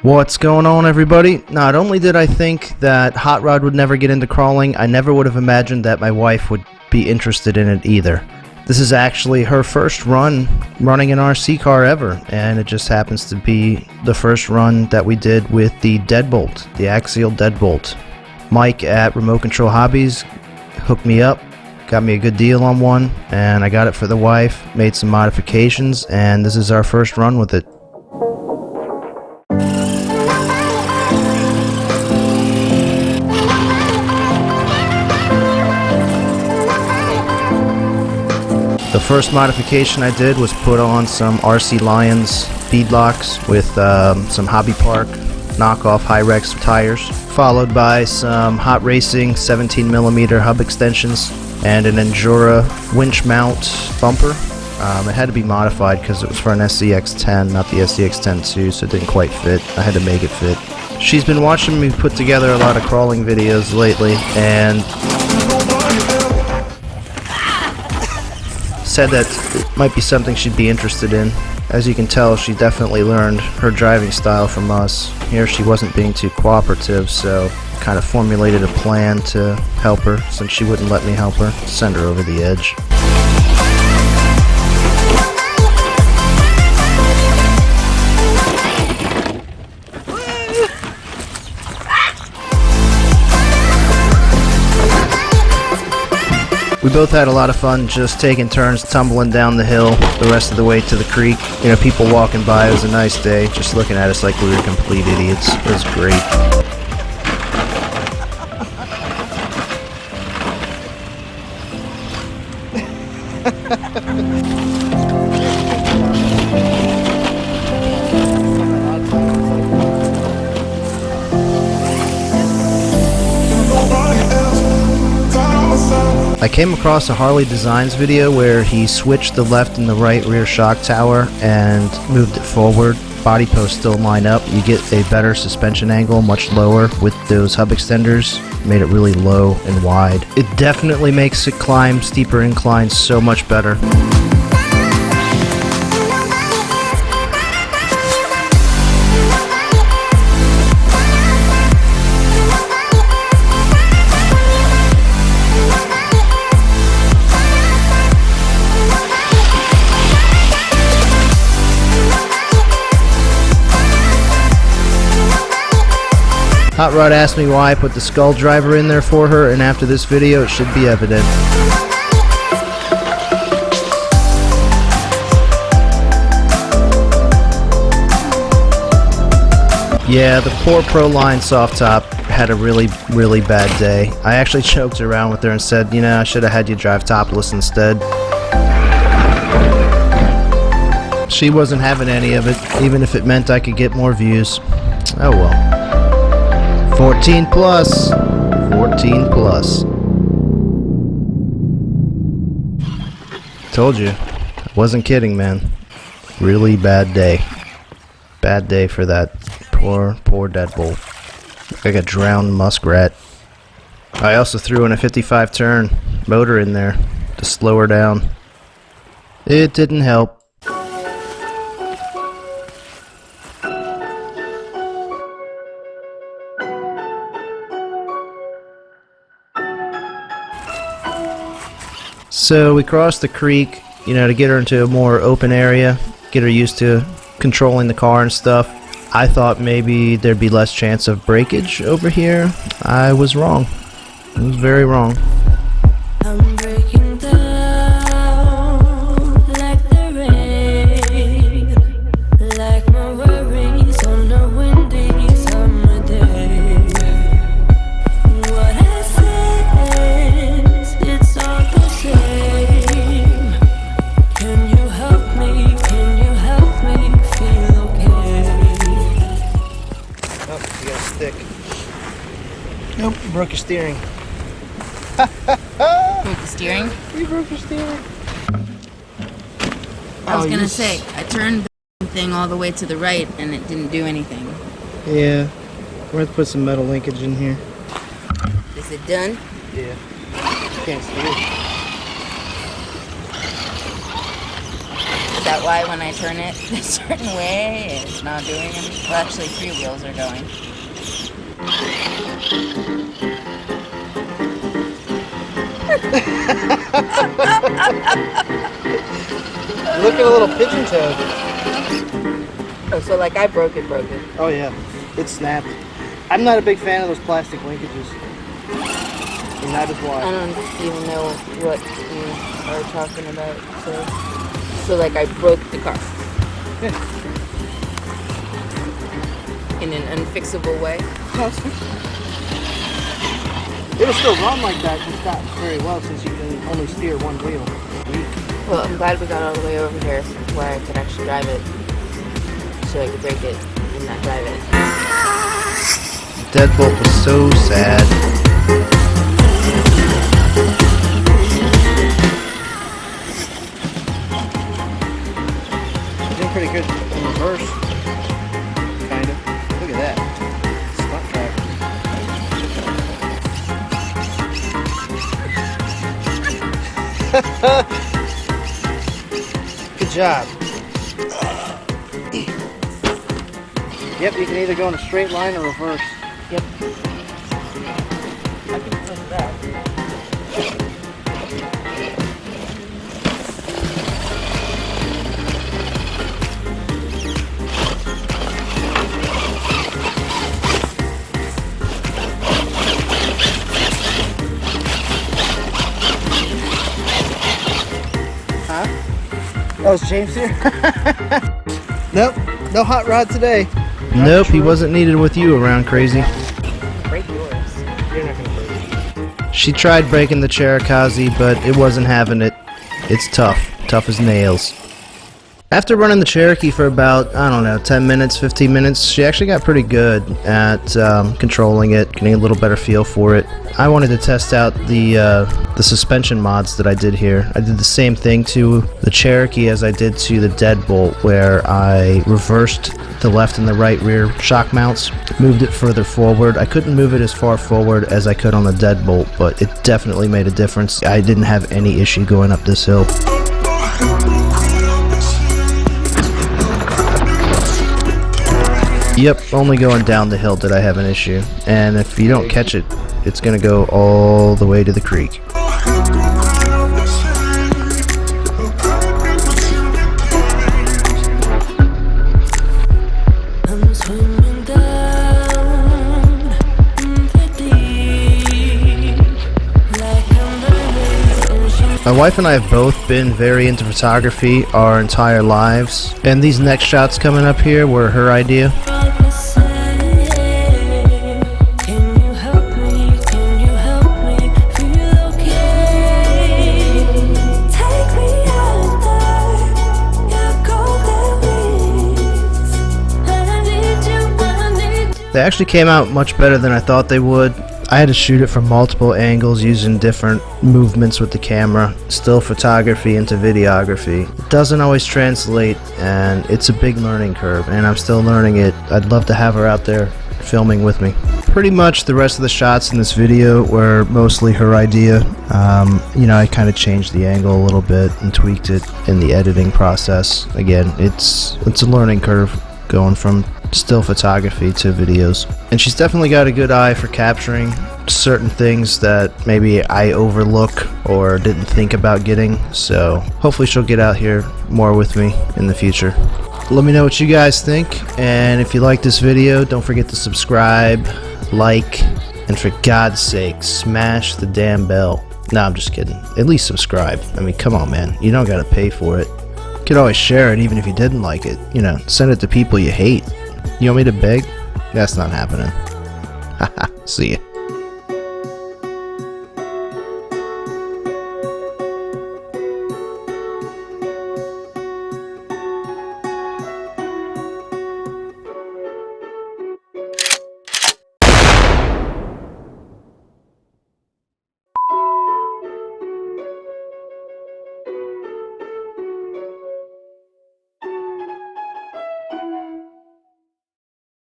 What's going on, everybody? Not only did I think that Hot Rod would never get into crawling, I never would have imagined that my wife would be interested in it either. This is actually her first run running an RC car ever, and it just happens to be the first run that we did with the Deadbolt, the Axial Deadbolt. Mike at Remote Control Hobbies hooked me up, got me a good deal on one, and I got it for the wife, made some modifications, and this is our first run with it. The first modification I did was put on some RC Lions beadlocks with some Hobby Park knockoff Hyrex tires, followed by some Hot Racing 17mm hub extensions and an Endura winch mount bumper. It had to be modified because it was for an SCX-10, not the SCX-10-2, so it didn't quite fit. I had to make it fit. She's been watching me put together a lot of crawling videos lately, and said that it might be something she'd be interested in. As you can tell, she definitely learned her driving style from us. Here she wasn't being too cooperative, so kind of formulated a plan to help her since she wouldn't let me help her, send her over the edge. We both had a lot of fun just taking turns tumbling down the hill the rest of the way to the creek. You know, people walking by. It was a nice day, just looking at us like we were complete idiots. It was great. I came across a Harley Designs video where he switched the left and the right rear shock tower and moved it forward. Body posts still line up. You get a better suspension angle, much lower with those hub extenders. Made it really low and wide. It definitely makes it climb steeper inclines so much better. Hot Rod asked me why I put the skull driver in there for her, and after this video it should be evident. Yeah, the poor Proline soft top had a really bad day. I actually joked around with her and said, you know, I should have had you drive topless instead. She wasn't having any of it, even if it meant I could get more views. Oh well. 14 plus. 14 plus. Told you. I wasn't kidding, man. Really bad day. Bad day for that poor Deadbolt. Like a drowned muskrat. I also threw in a 55 turn motor in there to slow her down. It didn't help. So we crossed the creek, you know, to get her into a more open area, get her used to controlling the car and stuff. I thought maybe there'd be less chance of breakage over here. I was wrong. I was very wrong. I'm breaking down like the rain, like my worries on a windy summer day. What I said, it's all the same. Can you help me? Can you help me feel okay? Oh, you got a stick. Nope, you broke your steering. Broke the steering? You broke your steering. I was gonna say, I turned the thing all the way to the right and it didn't do anything. Yeah. We're going to put some metal linkage in here. Is it done? Yeah. Can't see it. that why when I turn it a certain way, it's not doing it? Well, actually, 3 wheels are going. Look at a little pigeon toed. Oh, so like I broke it. Oh yeah, it snapped. I'm not a big fan of those plastic linkages. And that is why. I don't even know what you are talking about. So like I broke the car. Yeah. In an unfixable way. No, it's fixed. It'll still run like that, just not very well since you can only steer one wheel. Well, I'm glad we got all the way over here where I could actually drive it. So I could break it and not drive it. Deadbolt was so sad. You're doing pretty good in reverse. Kinda. Look at that. Stunt track. Good job. Yep, you can either go in a straight line or reverse. Yep. I can flip that. Huh? Oh, is James here? Nope, no hot rod today. Nope, he wasn't needed with you around, crazy. Break yours. You're not gonna break it. She tried breaking the Cherokee, but it wasn't having it. It's tough as nails. After running the Cherokee for about, I don't know, 10 minutes, 15 minutes, she actually got pretty good at controlling it, getting a little better feel for it. I wanted to test out the suspension mods that I did here. I did the same thing to the Cherokee as I did to the Deadbolt, where I reversed the left and the right rear shock mounts, moved it further forward. I couldn't move it as far forward as I could on the Deadbolt, but it definitely made a difference. I didn't have any issue going up this hill. Yep, only going down the hill did I have an issue. And if you don't catch it, it's gonna go all the way to the creek. My wife and I have both been very into photography our entire lives, and these next shots coming up here were her idea. They actually came out much better than I thought they would. I had to shoot it from multiple angles using different movements with the camera. Still photography into videography. It doesn't always translate, and it's a big learning curve, and I'm still learning it. I'd love to have her out there filming with me. Pretty much the rest of the shots in this video were mostly her idea. You know, I kind of changed the angle a little bit and tweaked it in the editing process. Again, it's a learning curve going from still photography to videos, and she's definitely got a good eye for capturing certain things that maybe I overlook or didn't think about getting, so hopefully she'll get out here more with me in the future. Let me know what you guys think, and if you like this video, don't forget to subscribe, like, and for God's sake, smash the damn bell. No, I'm just kidding. At least subscribe. I mean, come on, man. You don't gotta pay for it. You could always share it even if you didn't like it. You know, send it to people you hate. You want me to beg? That's not happening. Haha, see ya.